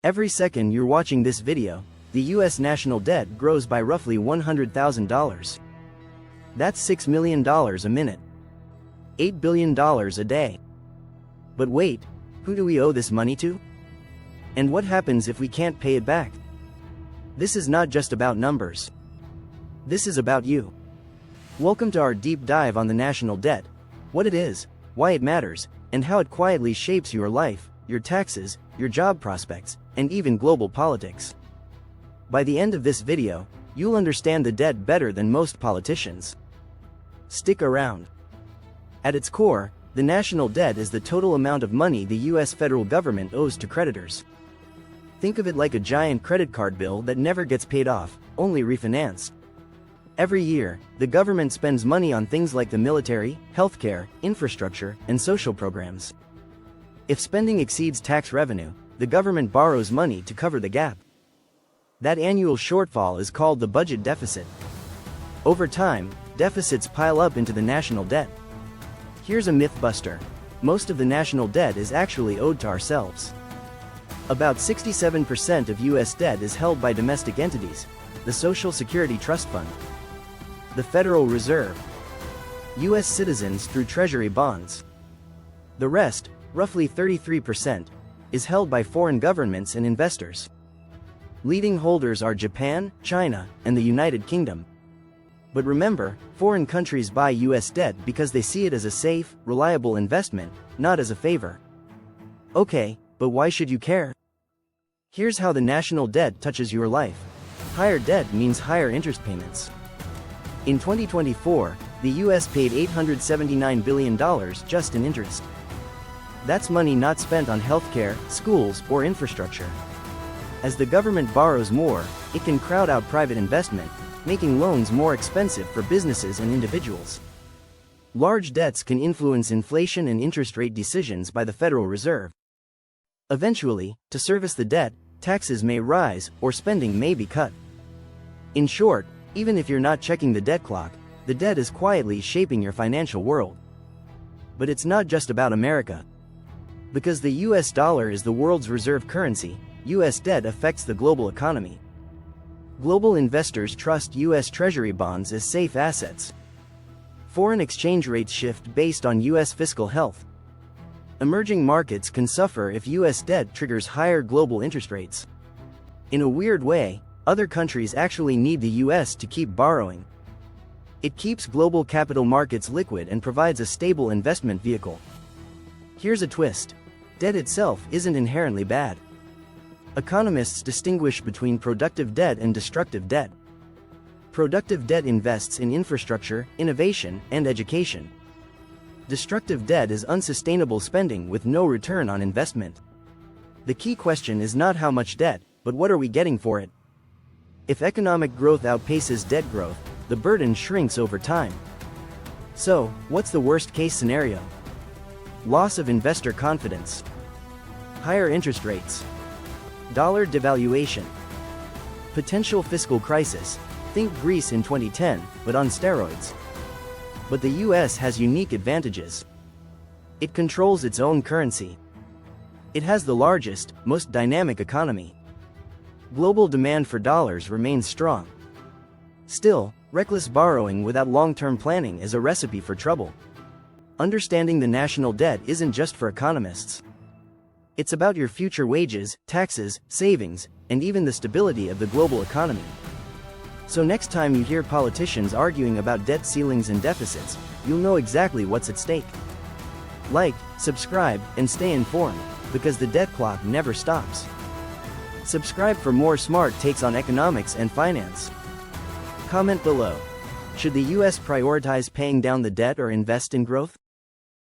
Every second you're watching this video, the US national debt grows by roughly $100,000. That's $6 million a minute. $8 billion a day. But wait, who do we owe this money to? And what happens if we can't pay it back? This is not just about numbers. This is about you. Welcome to our deep dive on the national debt, what it is, why it matters, and how it quietly shapes your life, your taxes, your job prospects, and even global politics. By the end of this video, you'll understand the debt better than most politicians. Stick around. At its core, the national debt is the total amount of money the US federal government owes to creditors. Think of it like a giant credit card bill that never gets paid off, only refinanced. Every year, the government spends money on things like the military, healthcare, infrastructure, and social programs. If spending exceeds tax revenue, the government borrows money to cover the gap. That annual shortfall is called the budget deficit. Over time, deficits pile up into the national debt. Here's a myth buster. Most of the national debt is actually owed to ourselves. About 67% of US debt is held by domestic entities, the Social Security Trust Fund, the Federal Reserve, US citizens through Treasury bonds. The rest, roughly 33%, is held by foreign governments and investors. Leading holders are Japan, China, and the United Kingdom. But remember, foreign countries buy US debt because they see it as a safe, reliable investment, not as a favor. Okay, but why should you care? Here's how the national debt touches your life. Higher debt means higher interest payments. In 2024, the US paid $879 billion just in interest. That's money not spent on healthcare, schools, or infrastructure. As the government borrows more, it can crowd out private investment, making loans more expensive for businesses and individuals. Large debts can influence inflation and interest rate decisions by the Federal Reserve. Eventually, to service the debt, taxes may rise or spending may be cut. In short, even if you're not checking the debt clock, the debt is quietly shaping your financial world. But it's not just about America. Because the US dollar is the world's reserve currency, US debt affects the global economy. Global investors trust US Treasury bonds as safe assets. Foreign exchange rates shift based on US fiscal health. Emerging markets can suffer if US debt triggers higher global interest rates. In a weird way, other countries actually need the US to keep borrowing. It keeps global capital markets liquid and provides a stable investment vehicle. Here's a twist. Debt itself isn't inherently bad. Economists distinguish between productive debt and destructive debt. Productive debt invests in infrastructure, innovation, and education. Destructive debt is unsustainable spending with no return on investment. The key question is not how much debt, but what are we getting for it? If economic growth outpaces debt growth, the burden shrinks over time. So, what's the worst-case scenario? Loss of investor confidence. Higher interest rates. Dollar devaluation. Potential fiscal crisis. Think Greece in 2010, but on steroids. But the US has unique advantages. It controls its own currency. It has the largest, most dynamic economy. Global demand for dollars remains strong. Still, reckless borrowing without long-term planning is a recipe for trouble. Understanding the national debt isn't just for economists. It's about your future wages, taxes, savings, and even the stability of the global economy. So next time you hear politicians arguing about debt ceilings and deficits, you'll know exactly what's at stake. Like, subscribe, and stay informed, because the debt clock never stops. Subscribe for more smart takes on economics and finance. Comment below. Should the US prioritize paying down the debt or invest in growth?